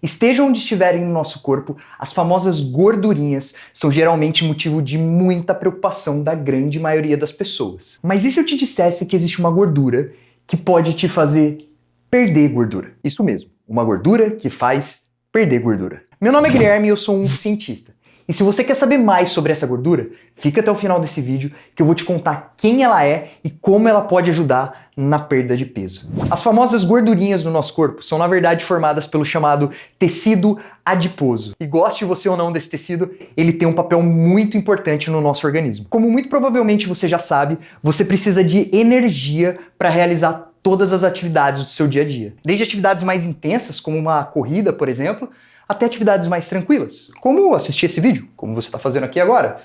Estejam onde estiverem no nosso corpo, as famosas gordurinhas são geralmente motivo de muita preocupação da grande maioria das pessoas. Mas e se eu te dissesse que existe uma gordura que pode te fazer perder gordura? Isso mesmo, uma gordura que faz perder gordura. Meu nome é Guilherme e eu sou um cientista. E se você quer saber mais sobre essa gordura, fica até o final desse vídeo que eu vou te contar quem ela é e como ela pode ajudar na perda de peso. As famosas gordurinhas do nosso corpo são na verdade formadas pelo chamado tecido adiposo. E goste você ou não desse tecido, ele tem um papel muito importante no nosso organismo. Como muito provavelmente você já sabe, você precisa de energia para realizar todas as atividades do seu dia a dia. Desde atividades mais intensas, como uma corrida, por exemplo, até atividades mais tranquilas, como assistir esse vídeo, como você está fazendo aqui agora,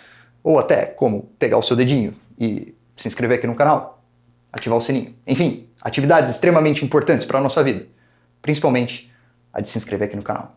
ou até como pegar o seu dedinho e se inscrever aqui no canal, ativar o sininho. Enfim, atividades extremamente importantes para a nossa vida, principalmente a de se inscrever aqui no canal.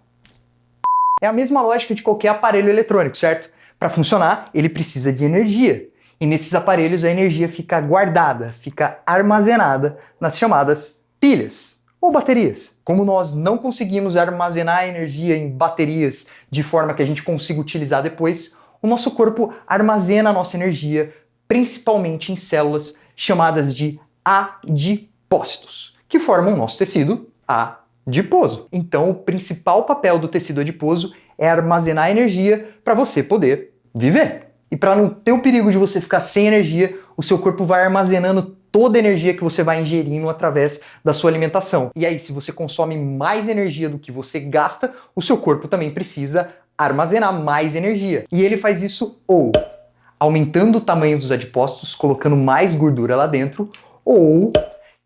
É a mesma lógica de qualquer aparelho eletrônico, certo? Para funcionar, ele precisa de energia. E nesses aparelhos a energia fica guardada, fica armazenada nas chamadas pilhas ou baterias. Como nós não conseguimos armazenar energia em baterias de forma que a gente consiga utilizar depois, o nosso corpo armazena a nossa energia principalmente em células chamadas de adipócitos, que formam o nosso tecido adiposo. Então, o principal papel do tecido adiposo é armazenar energia para você poder viver. E para não ter o perigo de você ficar sem energia, o seu corpo vai armazenando toda a energia que você vai ingerindo através da sua alimentação. E aí, se você consome mais energia do que você gasta, o seu corpo também precisa armazenar mais energia. E ele faz isso ou aumentando o tamanho dos adipócitos, colocando mais gordura lá dentro, ou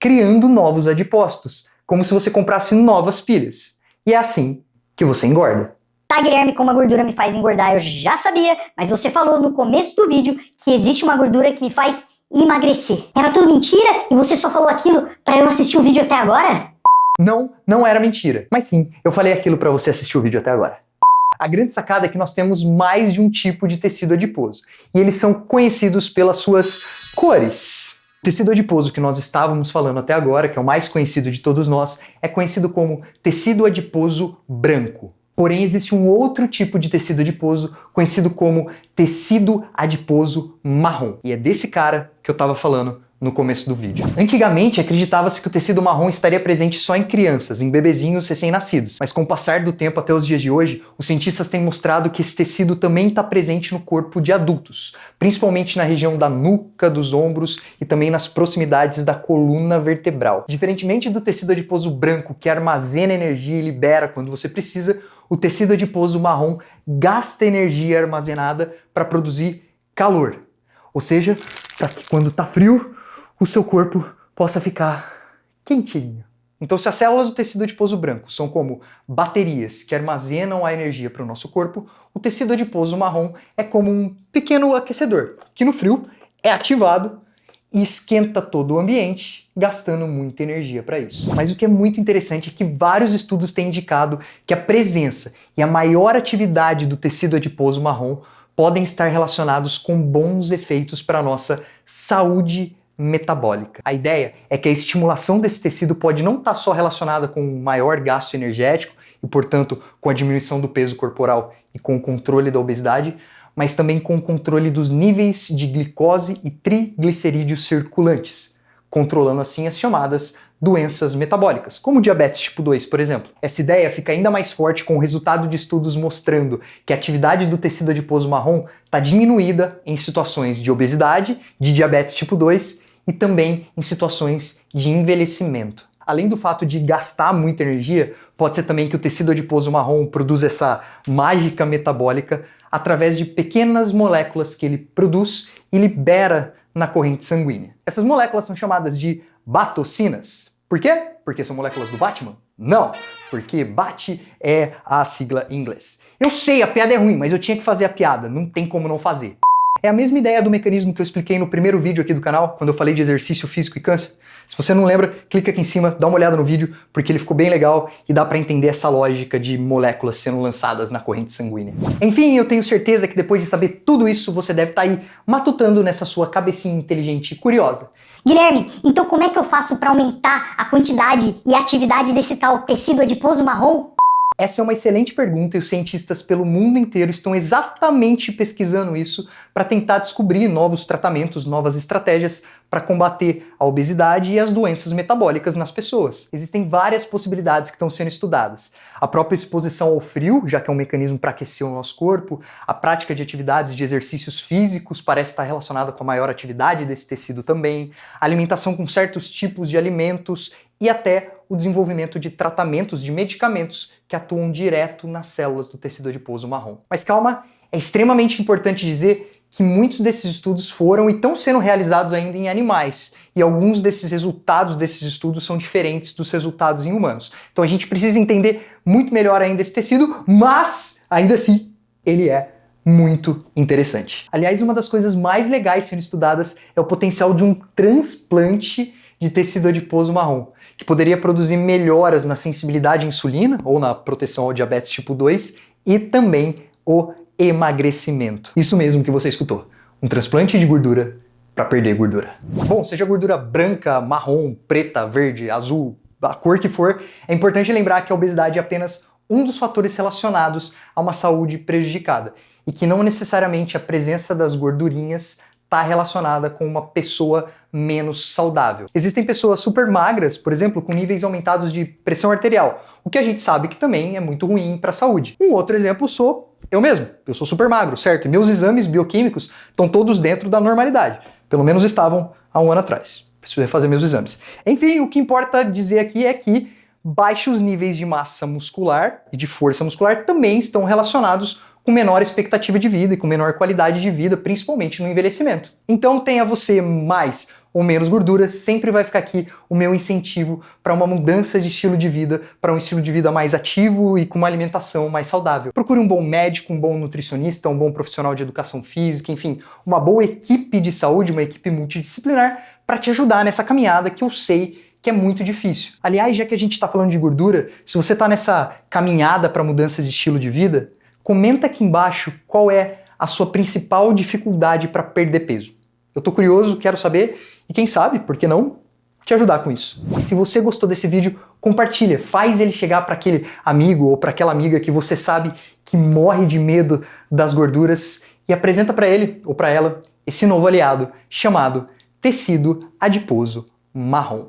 criando novos adipócitos, como se você comprasse novas pilhas. E é assim que você engorda. Tá, Guilherme, como a gordura me faz engordar, eu já sabia, mas você falou no começo do vídeo que existe uma gordura que me faz emagrecer. Era tudo mentira e você só falou aquilo pra eu assistir o vídeo até agora? Não era mentira. Mas sim, eu falei aquilo pra você assistir o vídeo até agora. A grande sacada é que nós temos mais de um tipo de tecido adiposo. E eles são conhecidos pelas suas cores. O tecido adiposo que nós estávamos falando até agora, que é o mais conhecido de todos nós, é conhecido como tecido adiposo branco. Porém, existe um outro tipo de tecido adiposo conhecido como tecido adiposo marrom. E é desse cara que eu estava falando no começo do vídeo. Antigamente, acreditava-se que o tecido marrom estaria presente só em crianças, em bebezinhos recém-nascidos. Mas com o passar do tempo até os dias de hoje, os cientistas têm mostrado que esse tecido também está presente no corpo de adultos, principalmente na região da nuca, dos ombros e também nas proximidades da coluna vertebral. Diferentemente do tecido adiposo branco, que armazena energia e libera quando você precisa, o tecido adiposo marrom gasta energia armazenada para produzir calor. Ou seja, para que quando está frio, o seu corpo possa ficar quentinho. Então, se as células do tecido adiposo branco são como baterias que armazenam a energia para o nosso corpo, o tecido adiposo marrom é como um pequeno aquecedor, que no frio é ativado e esquenta todo o ambiente, gastando muita energia para isso. Mas o que é muito interessante é que vários estudos têm indicado que a presença e a maior atividade do tecido adiposo marrom podem estar relacionados com bons efeitos para a nossa saúde metabólica. A ideia é que a estimulação desse tecido pode não estar só relacionada com um maior gasto energético e, portanto, com a diminuição do peso corporal e com o controle da obesidade, mas também com o controle dos níveis de glicose e triglicerídeos circulantes, controlando assim as chamadas doenças metabólicas, como diabetes tipo 2, por exemplo. Essa ideia fica ainda mais forte com o resultado de estudos mostrando que a atividade do tecido adiposo marrom está diminuída em situações de obesidade, de diabetes tipo 2 e também em situações de envelhecimento. Além do fato de gastar muita energia, pode ser também que o tecido adiposo marrom produza essa mágica metabólica através de pequenas moléculas que ele produz e libera na corrente sanguínea. Essas moléculas são chamadas de batocinas. Por quê? Porque são moléculas do Batman? Não, porque BAT é a sigla em inglês. Eu sei, a piada é ruim, mas eu tinha que fazer a piada, não tem como não fazer. É a mesma ideia do mecanismo que eu expliquei no primeiro vídeo aqui do canal, quando eu falei de exercício físico e câncer. Se você não lembra, clica aqui em cima, dá uma olhada no vídeo, porque ele ficou bem legal e dá para entender essa lógica de moléculas sendo lançadas na corrente sanguínea. Enfim, eu tenho certeza que depois de saber tudo isso, você deve estar aí matutando nessa sua cabecinha inteligente e curiosa. Guilherme, então como é que eu faço para aumentar a quantidade e a atividade desse tal tecido adiposo marrom? Essa é uma excelente pergunta e os cientistas pelo mundo inteiro estão exatamente pesquisando isso para tentar descobrir novos tratamentos, novas estratégias para combater a obesidade e as doenças metabólicas nas pessoas. Existem várias possibilidades que estão sendo estudadas. A própria exposição ao frio, já que é um mecanismo para aquecer o nosso corpo, a prática de atividades de exercícios físicos parece estar relacionada com a maior atividade desse tecido também, a alimentação com certos tipos de alimentos e até o desenvolvimento de tratamentos, de medicamentos que atuam direto nas células do tecido adiposo marrom. Mas calma, é extremamente importante dizer que muitos desses estudos foram e estão sendo realizados ainda em animais, e alguns desses resultados desses estudos são diferentes dos resultados em humanos. Então a gente precisa entender muito melhor ainda esse tecido, mas ainda assim ele é muito interessante. Aliás, uma das coisas mais legais sendo estudadas é o potencial de um transplante de tecido adiposo marrom, que poderia produzir melhoras na sensibilidade à insulina ou na proteção ao diabetes tipo 2 e também o emagrecimento. Isso mesmo que você escutou. Um transplante de gordura para perder gordura. Bom, seja gordura branca, marrom, preta, verde, azul, a cor que for, é importante lembrar que a obesidade é apenas um dos fatores relacionados a uma saúde prejudicada e que não necessariamente a presença das gordurinhas está relacionada com uma pessoa menos saudável. Existem pessoas super magras, por exemplo, com níveis aumentados de pressão arterial, o que a gente sabe que também é muito ruim para a saúde. Um outro exemplo sou eu mesmo. Eu sou super magro, certo? E meus exames bioquímicos estão todos dentro da normalidade. Pelo menos estavam há um ano atrás. Preciso refazer meus exames. Enfim, o que importa dizer aqui é que baixos níveis de massa muscular e de força muscular também estão relacionados com menor expectativa de vida e com menor qualidade de vida, principalmente no envelhecimento. Então tenha você mais ou menos gordura, sempre vai ficar aqui o meu incentivo para uma mudança de estilo de vida, para um estilo de vida mais ativo e com uma alimentação mais saudável. Procure um bom médico, um bom nutricionista, um bom profissional de educação física, enfim, uma boa equipe de saúde, uma equipe multidisciplinar para te ajudar nessa caminhada que eu sei que é muito difícil. Aliás, já que a gente está falando de gordura, se você está nessa caminhada para mudança de estilo de vida, comenta aqui embaixo qual é a sua principal dificuldade para perder peso. Eu tô curioso, quero saber e quem sabe, por que não, te ajudar com isso. E se você gostou desse vídeo, compartilha, faz ele chegar para aquele amigo ou para aquela amiga que você sabe que morre de medo das gorduras e apresenta para ele ou para ela esse novo aliado chamado tecido adiposo marrom.